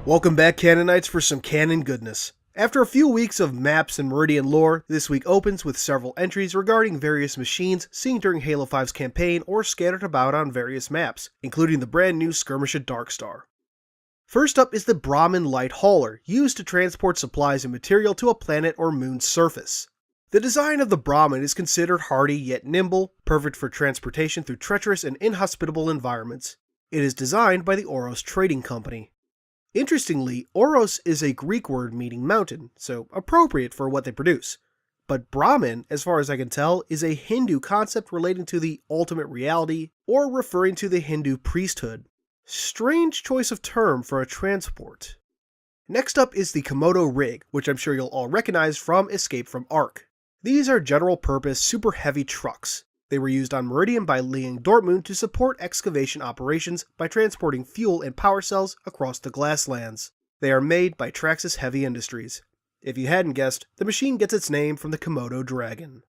Welcome back, Canonites, for some canon goodness. After a few weeks of maps and Meridian lore, this week opens with several entries regarding various machines seen during Halo 5's campaign or scattered about on various maps, including the brand new skirmish at Darkstar. First up is the Brahmin Light Hauler, used to transport supplies and material to a planet or moon's surface. The design of the Brahmin is considered hardy yet nimble, perfect for transportation through treacherous and inhospitable environments. It is designed by the Oros Trading Company. Interestingly, Oros is a Greek word meaning mountain, so appropriate for what they produce. But Brahmin, as far as I can tell, is a Hindu concept relating to the ultimate reality, or referring to the Hindu priesthood. Strange choice of term for a transport. Next up is the Komodo Rig, which I'm sure you'll all recognize from Escape from Ark. These are general-purpose, super heavy trucks. They were used on Meridian by Liang Dortmund to support excavation operations by transporting fuel and power cells across the Glasslands. They are made by Traxxas Heavy Industries. If you hadn't guessed, the machine gets its name from the Komodo dragon.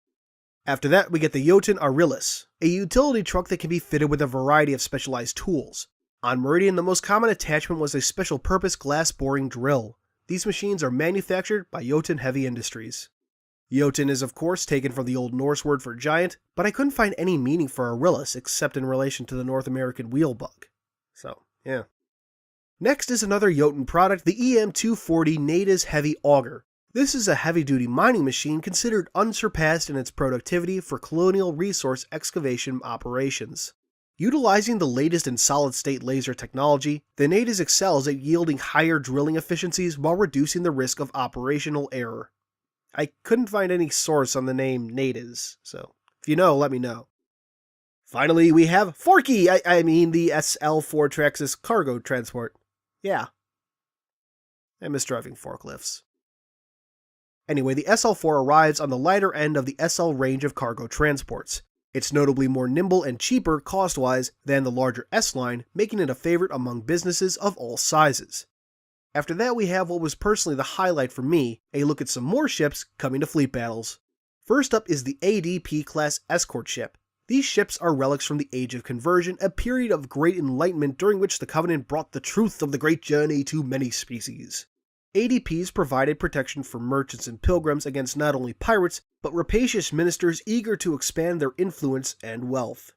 After that, we get the Jotun Aurilis, a utility truck that can be fitted with a variety of specialized tools. On Meridian, the most common attachment was a special-purpose glass boring drill. These machines are manufactured by Jotun Heavy Industries. Jotun is of course taken from the Old Norse word for giant, but I couldn't find any meaning for Aurilis except in relation to the North American wheelbug. So, yeah. Next is another Jotun product, the EM240 Natiz Heavy Auger. This is a heavy-duty mining machine considered unsurpassed in its productivity for colonial resource excavation operations. Utilizing the latest in solid-state laser technology, the Natiz excels at yielding higher drilling efficiencies while reducing the risk of operational error. I couldn't find any source on the name Natiz, so if you know, let me know. Finally, we have Forky, I mean the SL4 Traxxas cargo transport. Yeah. I miss driving forklifts. Anyway, the SL4 arrives on the lighter end of the SL range of cargo transports. It's notably more nimble and cheaper cost-wise than the larger S-line, making it a favorite among businesses of all sizes. After that, we have what was personally the highlight for me, a look at some more ships coming to fleet battles. First up is the ADP-class escort ship. These ships are relics from the Age of Conversion, a period of great enlightenment during which the Covenant brought the truth of the great journey to many species. ADPs provided protection for merchants and pilgrims against not only pirates, but rapacious ministers eager to expand their influence and wealth.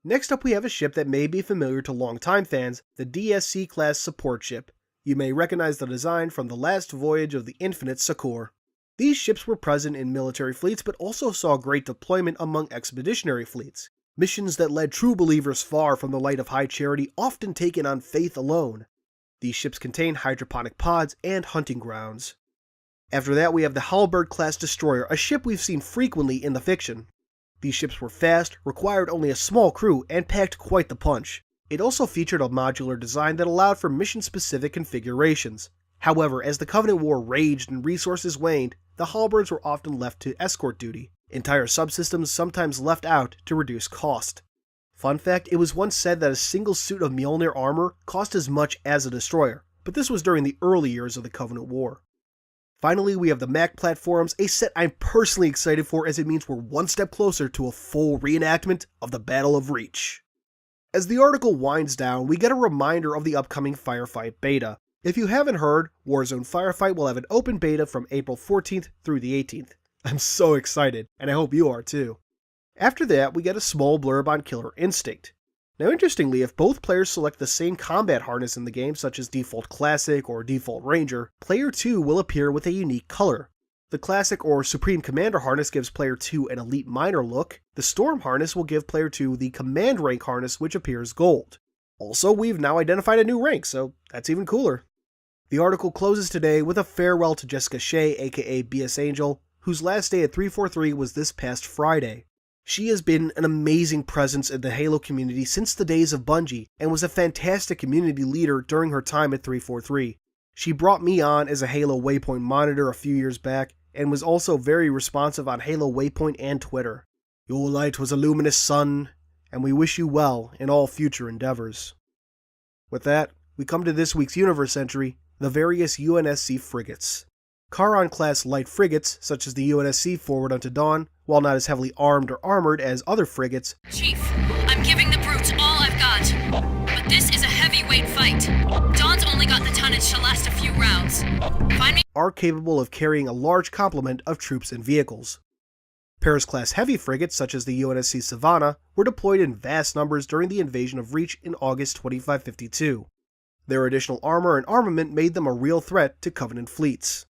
Next up, we have a ship that may be familiar to longtime fans, the DSC-class support ship. You may recognize the design from the last voyage of the Infinite Succor. These ships were present in military fleets but also saw great deployment among expeditionary fleets. Missions that led true believers far from the light of high charity, often taken on faith alone. These ships contain hydroponic pods and hunting grounds. After that, we have the Halberd-class destroyer, a ship we've seen frequently in the fiction. These ships were fast, required only a small crew, and packed quite the punch. It also featured a modular design that allowed for mission-specific configurations. However, as the Covenant War raged and resources waned, the halberds were often left to escort duty, entire subsystems sometimes left out to reduce cost. Fun fact, it was once said that a single suit of Mjolnir armor cost as much as a destroyer, but this was during the early years of the Covenant War. Finally, we have the Mac platforms, a set I'm personally excited for as it means we're one step closer to a full reenactment of the Battle of Reach. As the article winds down, we get a reminder of the upcoming Firefight beta. If you haven't heard, Warzone Firefight will have an open beta from April 14th through the 18th. I'm so excited, and I hope you are too. After that, we get a small blurb on Killer Instinct. Now interestingly, if both players select the same combat harness in the game, such as Default Classic or Default Ranger, Player 2 will appear with a unique color. The Classic or Supreme Commander harness gives Player 2 an Elite Minor look. The Storm harness will give Player 2 the Command rank harness, which appears gold. Also, we've now identified a new rank, so that's even cooler. The article closes today with a farewell to Jessica Shea, aka BS Angel, whose last day at 343 was this past Friday. She has been an amazing presence in the Halo community since the days of Bungie, and was a fantastic community leader during her time at 343. She brought me on as a Halo Waypoint monitor a few years back, and was also very responsive on Halo Waypoint and Twitter. Your light was a luminous sun, and we wish you well in all future endeavors. With that, we come to this week's universe entry, the various UNSC frigates. Charon-class light frigates, such as the UNSC Forward Unto Dawn, while not as heavily armed or armored as other frigates, Chief, I'm giving the brutes all I've got, but This is a heavyweight fight. Dawn's only got the tonnage to last a few rounds. Find me are capable of carrying a large complement of troops and vehicles. Paris-class heavy frigates such as the UNSC Savannah were deployed in vast numbers during the invasion of Reach in August 2552. Their additional armor and armament made them a real threat to Covenant fleets.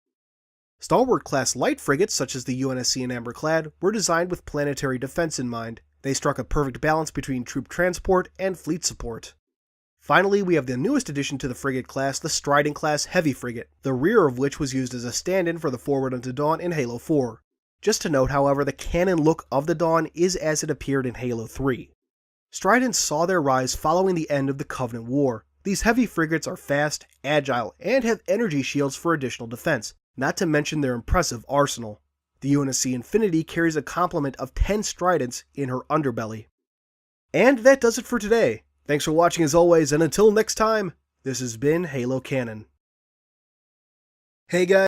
Stalwart-class light frigates such as the UNSC and Amberclad were designed with planetary defense in mind. They struck a perfect balance between troop transport and fleet support. Finally, we have the newest addition to the frigate class, the Strident-class heavy frigate, the rear of which was used as a stand-in for the Forward Unto Dawn in Halo 4. Just to note, however, the canon look of the Dawn is as it appeared in Halo 3. Stridents saw their rise following the end of the Covenant War. These heavy frigates are fast, agile, and have energy shields for additional defense, not to mention their impressive arsenal. The UNSC Infinity carries a complement of 10 Stridents in her underbelly. And that does it for today. Thanks for watching as always, and until next time, this has been Halo Canon. Hey guys.